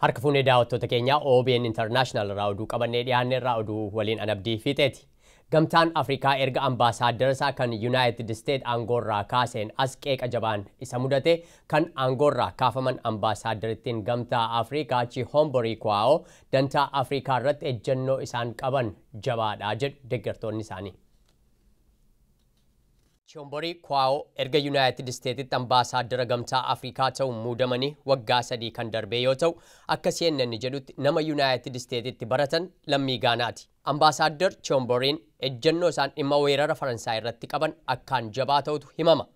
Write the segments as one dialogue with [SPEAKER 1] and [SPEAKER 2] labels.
[SPEAKER 1] Harka fuunee daawwattoota keenya OBN International oduu qabannee dhiyaanne irraa oduu waliin anabdii fiixeeti. Gamtaan Afrikaa erga ambaasaaddarsaa kan United States aangorraa kaaseen as qeeqa jabaan isa mudate kan aangorraa kaafaman ambaasaaddarittiin gamtaa Afrikaa Chihomborii Kwaao dantaa Afrikaa irratti ejjennoo isaan qaban jabaadha jedhu deeggartoonni isaanii. Chihomborii Kwaao erga United States ambaasaadara gamtaa Afrikaa ta'uu muudamanii waggaa 3 kan darbee yoo ta'u akka CNN jedhutti nama United States baratan lammii Gaanaati. Ambaasaadar Chihomboriin ejjennoo isaan dhimma weerara Faransaay irratti qaban akkaan jabaa ta'utu himama.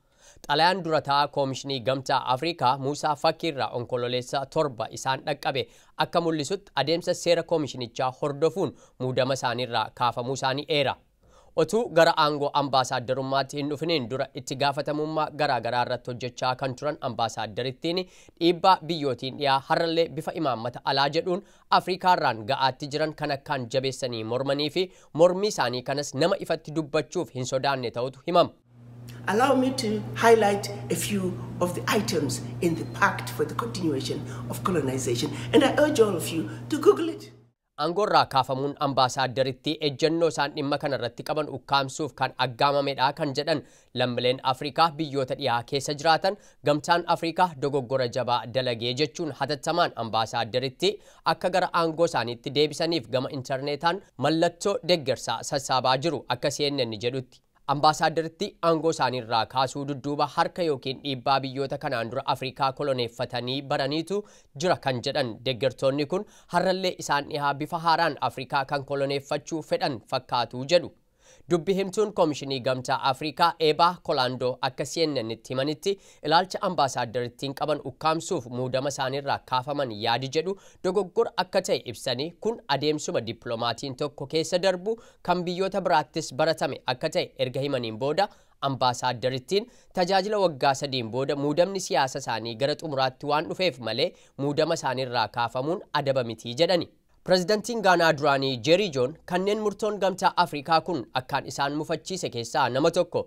[SPEAKER 1] Xalayaan durataa koomishinii gamtaa Afrikaa Muusaa Fakiirraa onkololeessa 7 isaan dhaqqabe akka mul'isutti adeemsa seera koomishinichaa hordofuun muudama isaaniirraa kaafamuu isaanii eera. Otuu gara aangoo ambaasaaddarummaatti hin dhufiniin dura itti gaafatamummaa garaa irratti hojjechaa kan turan ambaasaaddarittiin dhiibbaa biyyootiin dhiyaa har'allee bifa imaammata alaa jedhuun Afrikaarraan ga'aatti jiran kan akkaan jabeessanii mormanii fi mormii isaanii kanas nama ifatti dubbachuuf hin sodaanne ta'utu himama.
[SPEAKER 2] Allow me to highlight a few of the items in the Pact for the Continuation of Colonization, and I urge all of you to Google it.
[SPEAKER 1] Aangorraa kaafamuun ambaasaaddarittii ejjennoo isaan dhimma kanarratti qaban ukkaamsuuf kan aggaamamedha kan jedhan lammiileen Afrikaa biyyoota dhiyaa keessa jiraatan gamtaan Afrikaa dogoggora jabaa dalagee jechuun hatattamaan ambaasaaddarittii akka gara aangoo isaaniitti deebisaniif gama intarneetaan mallattoo deeggarsaa sassaabaa jiru akka CNN jedhutti. Ambaasaaddarittii aangoo isaaniirraa kaasuu dudduuba harka yookiin dhiibbaa biyyoota kanaan dura Afrikaa koloneeffatanii baraniitu jira kan jedhan deeggartoonni kun har'allee isaan dhihaa bifa haaraan Afrikaa kan koloneeffachuu fedhan fakkaatu jedhu. Dubbi himtuun koomishinii gamtaa Afrikaa Eebaa Kolaandoo akka CNN'tti himanitti ilaalcha ambaasaaddarittiin qaban ukkaamsuuf muudama isaaniirraa kaafaman yaadi jedhu dogoggora akka ta'e ibsanii kun adeemsuma dippiloomatiin tokko keessa darbu kan biyyoota biraattis baratame akka ta'e erga himaniin booda ambaasaaddarittiin tajaajila waggaa 3 booda muudamni siyaasa isaanii gara xumuraatti waan dhufeef malee muudama isaaniirraa kaafamuun adaba miti jedhani. Pireezidantiin Gaanaa duraanii Jeerii Joon kanneen murtoon gamtaa Afrikaa kun akkaan isaan mufachiise keessaa nama tokko.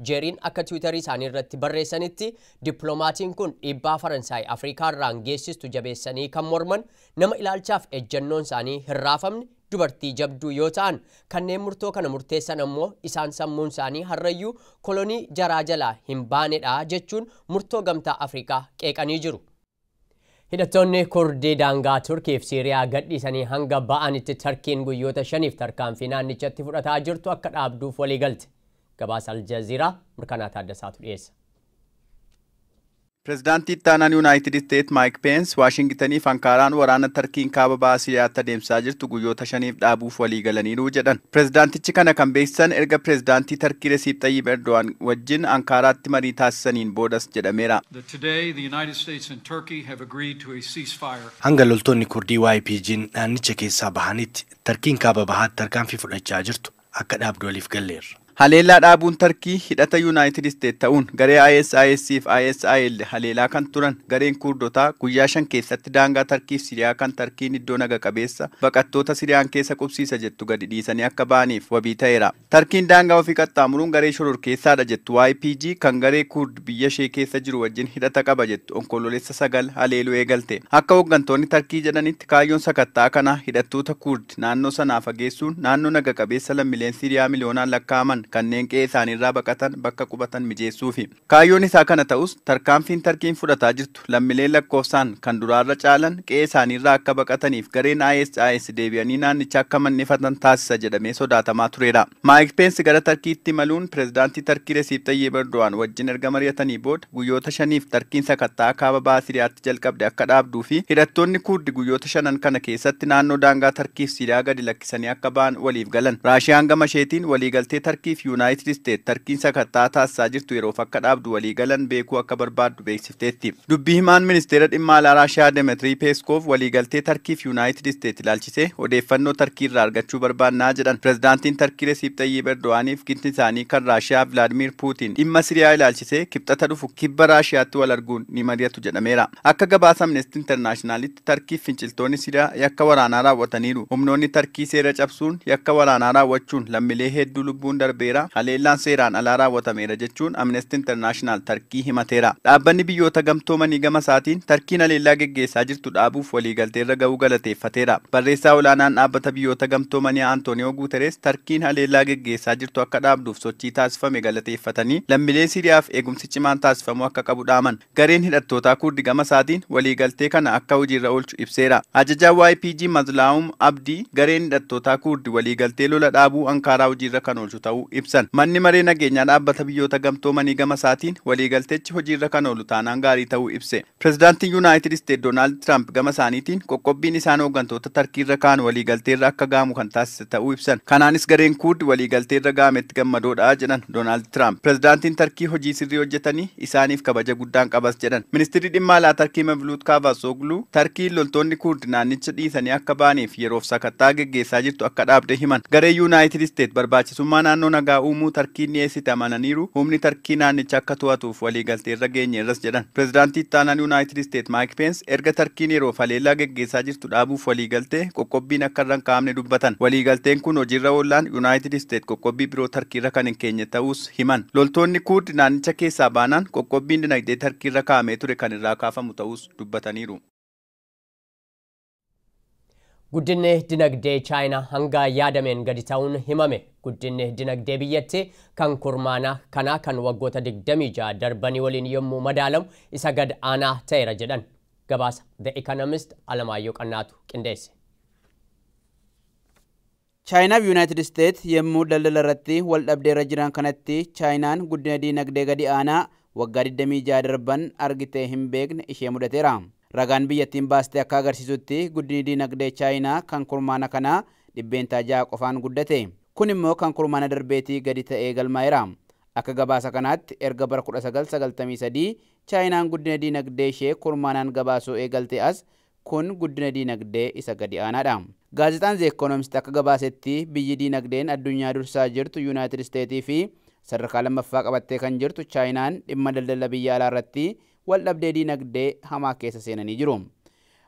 [SPEAKER 1] Jeeriin akka Tiwiitarii isaanii irratti barreessanitti dippiloomatiin kun dhiibbaa Faransaay Afrikaarraan geessistu jabeessanii kan morman nama ilaalchaaf ejjennoon isaanii hin raafamne dubartii jabduu yoo ta'an kanneen murtoo kana murteessan ammoo isaan sammuun isaanii har'ayyuu kolonii jaraa jalaa hin baanedha jechuun murtoo gamtaa Afrikaa qeeqanii jiru. Hidhattoonni Kurdii daangaa Turkii fi Siiriyaa gadhiisanii hanga ba'anitti Tarkiin guyyoota 5 tarkaanfii naannichatti fudhataa jirtu akka dhaabduuf walii galte. Gabaasa Aljaziiraa mirkanaa Taaddasaatu dhiyeessa.
[SPEAKER 3] Pireezidaantii ittaanaan United States Mike Pence Waashingtanii fi Ankaaraan waraana Tarkiin kaaba bahaa Siiriyaatti adeemsaa jirtu guyyoota 5 dhaabuuf walii galaniiru jedhan. Pireezidaantichi kana kan beeksisan erga pireezidaantii Tarkii Resiip Xayyib Erdo'an wajjin Ankaaraatti marii taasisaniin boodas jedhameera.
[SPEAKER 4] Hanga loltoonni Kurdii YPG'n naannicha keessaa bahanitti Tarkiin kaaba bahaatti tarkaanfii fudhachaa jirtu akka dhaabdu waliif galleerra.
[SPEAKER 3] Haleellaa dhaabuun Tarkii hidhata United States ta'uun garee ISIS fi ISIL haleelaa kan turan gareen Kurdotaa guyyaa 5 keessatti daangaa Tarkii fi Siriyaa kan Tarkiin iddoo naga qabeessa baqattoota Siriyaan keessa qubsiisa jettu gadi dhiisanii akka ba'aniif wabii ta'eera. Tarkiin daangaa ofii qaxxaamuruun garee shororkeessaadha jettu YPG kan garee Kurd biyya ishee keessa jiru wajjin hidhata qaba jettu onkololeessa 9 haleeluu eegalte. Akka hooggantoonni Tarkii jedhanitti kaayyoon sakattaa kana hidhattoota Kurd naannoo sanaa fageessuun naannoo naga qabeessa lammiileen Siriyaa miliyoonaan lakkaa'aman kanneen qe'ee isaaniirraa baqatan bakka qubatan mijeessuufi. Kaayyoon isaa kana ta'us tarkaanfiin Tarkiin fudhataa jirtu lammiileen lakkoofsaan kan duraarra caalan qe'ee isaaniirraa akka baqataniif gareen ISIS deebi'anii naannicha akka mannifatan taasisa jedhamee sodaatamaa tureera. Mike Pence gara Tarkiitti imaluun pireezidaantii Tarkii Resiip Xayyib Erdo'an wajjin erga mari'atanii booda guyyoota 5f Tarkiin sakattaa kaaba bahaa Siriyaatti jalqabde akka dhaabduu fi hidhattoonni Kurdi guyyoota 5 kana keessatti naannoo daangaa Tarkii fi Siriyaa gadi lakkisanii akka ba'an waliif galan. Raashiyaan gama isheetiin waliigaltee Tarkii fi United States Tarkiin sakattaa taasisaa jirtu yeroof akka dhaabdu walii galan beekuu akka barbaaddu beeksifteetti. Dubbii himaan ministeera dhimma alaa Raashiyaa Dmitry Peskov waliigaltee Tarkii fi United States ilaalchisee odeeffannoo Tarkii irraa argachuu barbaannaa jedhan. Pireezidaantiin Tarkii Resiip Xayyib Erdo'aniif ginti isaanii kan Raashiyaa Vladimir Putin dhimma Siriyaa ilaalchisee kibxata dhufu kibba Raashiyaatti wal arguun ni mari'atu jedhameera. Akka gabaasa Amnesty Internationalitti Tarkii finciltoonni Siriyaa yakka waraanaa raawwataniiru. Humnoonni Tarkii seera cabsuun yakka waraanaa raawwachuun lammiilee hedduu lubbuun darbee dhufeera. Haleellaan seeraan alaa raawwatameera jechuun Amnesty International Tarkii himateera. Dhaabbanni biyyoota gamtoomanii gama isaatiin Tarkiin haleellaa geggeessaa jirtu dhaabuuf waliigalteerra ga'uu galateeffateera. Barreessaa olaanaan dhaabbata biyyoota gamtoomanii Antonio Guterres Tarkiin haleellaa geggeessaa jirtu akka dhaabduuf sochii taasifame galateeffatanii lammiilee Siiriyaaf eegumsi cimaan taasifamuu akka qabu dhaaman. Gareen hidhattootaa Kurdi gama isaatiin waliigaltee kana akka hojiirra oolchu ibseera. Ajajaan YPG Mazlaum Abdii gareen hidhattootaa Kurdi waliigaltee lola dhaabuu Ankaaraa hojiirra kan oolchu ta'uu ibsan. Manni maree nageenyaa dhaabbata biyyoota gamtoomanii gama isaatiin waliigalteechi hojiirra kan oolu taanaan gaarii ta'uu ibse. Pireezidaantiin Yuunaayitid Isteet Doonaald Tiraamp gama isaaniitiin qoqqobbiin isaan hooggantoota Tarkiirra kaan waliigalteerra akka gaamu kan taasise ta'uu ibsan. Kanaanis gareen Kurdi waliigalteerra gaametti gammadoodha jedhan Doonaald Tiraamp. Pireezidaantiin Tarkii hojii sirrii hojjetanii isaaniif kabaja guddaan qabas jedhan. Ministeerri dhimma alaa Tarkii Mevlut Cavusoglu Tarkiin loltoonni Kurdi naannicha dhiisanii akka baaniif yeroof sakattaa geggeessaa jirtu akka dhaabde himan. Garee Yuunaayitid Isteet barbaachisummaa naannoo nagaa uumuu Tarkiin dhiyeessite amananiiru. Humni Tarkii naannicha akka to'atuuf waliigalteerra geenyeerras jedhan. Pireezidaantii itti aanaan Yuunaayitid Isteet Maayik Peens erga Tarkiin yeroof haleellaa geggeessaa jirtu dhaabuuf waliigaltee qoqqobbiin akka irra hin kaa'amne dubbatan. Waliigalteen kun hojiirra oolaan Yuunaayitid Isteet qoqqobbii biroo Tarkiirra kan hin keenye ta'us himan. Loltoonni Kurdi naannicha keessaa baanaan qoqqobbiin dinagdee Tarkiirra kaa'amee ture kan irraa kaafamu ta'us dubbataniiru.
[SPEAKER 1] Guddinni dinagdee Chaayinaa hanga yaadameen gadi ta'uun himame. Guddinni dinagdee biyyattii kan kurmaana kanaa kan waggoota 26 darbanii waliin yommuu madaalamu isa gad aanaa ta'eera jedhan. Gabaasa The Economist Alamaayyoo Qannaatu qindeesse.
[SPEAKER 5] Chaayinaa fi Yuunaayitid Isteet yommuu daldala irratti wal dhabdeerra jiran kanatti Chaayinaan guddina dinagdee gadi aanaa waggaa 26 darban argitee hin beekne ishee mudateera. Ragaan biyyattiin baastee akka agarsiisutti guddinni dinagdee Chaayinaa kan kurmaana kanaa 6% qofaan guddate. Kun immoo kan kurmaana darbeetii gadi ta'ee galmaa'eera. Akka gabaasa kanaatti erga bara 1993 Chaayinaan guddina dinagdee ishee kurmaanaan gabaasuu eegalte as kun guddina dinagdee isa gadi aanaadha. Gaazexaan The Economist akka gabaasetti biyyi dinagdeen addunyaa dursaa jirtu Yuunaayitid Isteetii fi sadarkaa lammaffaa qabattee kan jirtu Chaayinaan dhimma daldala biyya alaa irratti wal dhabdee dinagdee hamaa keessa seenanii jiru.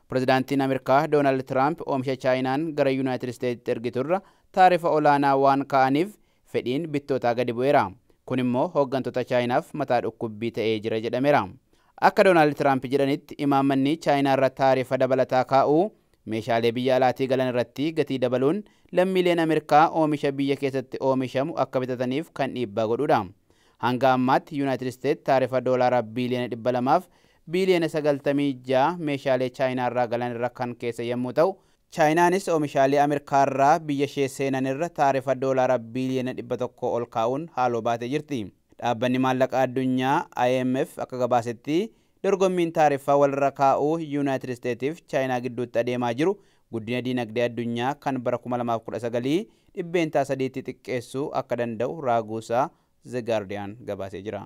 [SPEAKER 5] Pireezidaantiin Ameerikaa Doonaald Tiraamp oomisha Chaayinaan gara Yuunaayitid Isteetitti ergiturra taarifa olaanaa waan ka'aniif fedhiin bittootaa gadi bu'eera. Kun immoo hooggantoota Chaayinaaf mataa dhukkubbii ta'ee jira jedhameera. Akka Doonaald Tiraamp jedhanitti imaammanni Chaayinaa irra taarifa dabalataa kaa'uu meeshaalee biyya alaatii galan irratti gatii dabaluun lammiileen Ameerikaa oomisha biyya keessatti oomishamu akka bitataniif kan dhiibbaa godhudha. Hanga ammaatti Yuunaayitid Isteet taarifa doolaara biiliyoona 200 fi biiliyoona 96 meeshaalee Chaayinaa irraa galan irra kan keessa yommuu ta'u, Chaayinaanis oomishaalee Ameerikaa irraa biyya ishee seenan irra taarifa doolaara biiliyoona 100 ol kaa'uun haaloo baatee jirti. Dhaabbanni maallaqaa addunyaa IMF akka gabaasetti dorgommiin taarifaa walirra kaa'uu Yuunaayitid Isteetiif Chaayinaa gidduutti adeemaa jiru guddina dinagdee addunyaa kan bara 2019 3% xiqqeessuu akka danda'u raaguusaa The Guardian gabaasee jira.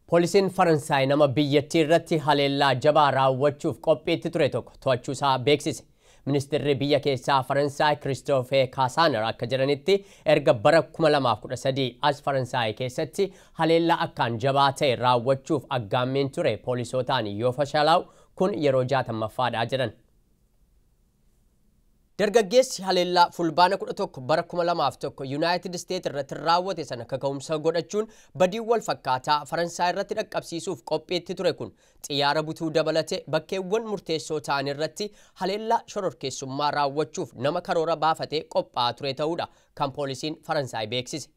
[SPEAKER 1] Poolisiin Faransaay nama biyyattii irratti haleellaa jabaa raawwachuuf qophiitti ture tokko to'achuusaa beeksise. Ministeerri biyya keessaa Faransaay Christophe Castaner akka jedhanitti erga bara 2013 as Faransaay keessatti haleellaa akkaan jabaa ta'e raawwachuuf aggaammeen ture poolisootaan yoo fashalaa'u kun yeroo 60ffaadha jedhan. Dargaggeessi haleellaa fulbaana 11 bara 2001 Yuunaayitid Isteet irratti raawwate sana kaka'umsa godhachuun badii wal fakkaataa Faransaay irratti dhaqqabsiisuuf qophiitti ture kun xiyyaara butuu dabalate bakkeewwan murteessoo ta'an irratti haleellaa shororkeessummaa raawwachuuf nama karoora baafatee qophaa'aa ture ta'uudha kan poolisiin Faransaay beeksise.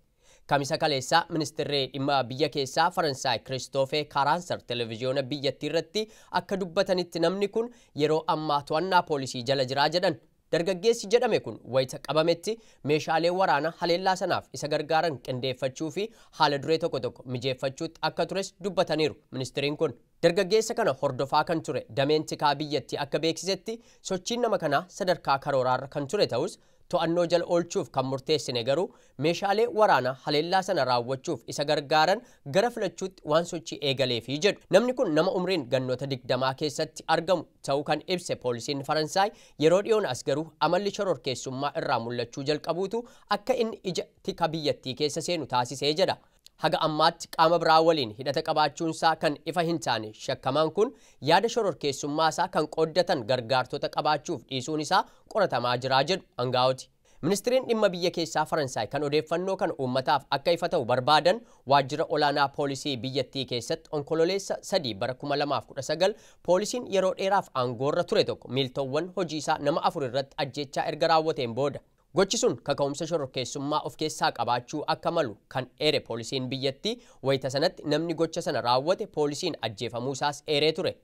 [SPEAKER 1] Kamisa kaleessaa ministeerri dhimma biyya keessaa Faransaay Christophe Castaner televiziyoona biyyattii irratti akka dubbatanitti namni kun yeroo ammaa to'annaa poolisii jala jiraa jedhan. Dargaggeessi jedhame kun wayita qabametti meeshaalee waraanaa haleellaa sanaaf isa gargaaran qindeeffachuu fi haala duree tokko tokko mijeeffachuutti akka tures dubbataniiru ministeeriin kun. Dargaggeessa kana hordofaa kan ture dameen tikaa biyyattii akka beeksisetti sochiin nama kanaa sadarkaa karooraarra kan ture ta'us to'annoo jala oolchuuf kan murteessine garuu meeshaalee waraanaa haleellaa sana raawwachuuf isa gargaaran gara filachuutti waan sochii eegaleefii jedhu. Namni kun nama umriin gannoota 20 keessatti argamu ta'uu kan ibse poolisiin Faransaay yeroo dhiyoon as garuu amalli shororkeessummaa irraa mul'achuu jalqabuutu akka inni ija tika biyyattii keessa seenu taasisee jedha. Haga ammaatti qaama biraa waliin hidhata qabaachuunsaa kan ifa hin taane shakkamaan kun yaada shororkeessummaasaa kan qooddatan gargaartota qabaachuuf dhiisuun isaa qoratamaa jiraa jedhu aangaa'oti. Ministiriin dhimma biyya keessaa Faransaay kan odeeffannoo kan uummataaf akka ifa ta'u barbaadan waajjira olaanaa poolisii biyyattii keessatti onkololeessa 3 bara 2019 poolisiin yeroo dheeraaf aangoorra ture tokko miiltowwan hojii isaa nama 4 irratti ajjechaa erga raawwateen booda. Gochi sun kaka'umsa shororkeessummaa of keessaa qabaachuu akka malu kan eere poolisiin biyyattii wayita sanatti namni gocha sana raawwate poolisiin ajjeefamuu isaas eeree ture.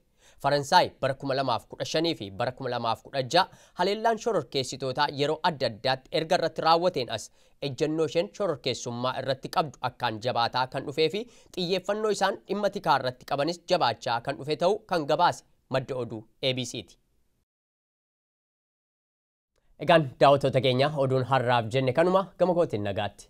[SPEAKER 1] Faransaay bara 2015 fi bara 2016 haleellaan shororkeessitootaa yeroo adda addaatti erga irratti raawwateen as ejjennoo isheen shororkeessummaa irratti qabdu akkaan jabaataa kan dhufee fi xiyyeeffannoo isaan dhimma tikaa irratti qabanis jabaachaa kan dhufe ta'uu kan gabaase madda oduu ABC'ti. Egaan daawwattoota keenya oduun har'aaf jenne kanuma gama kootiin nagaatti.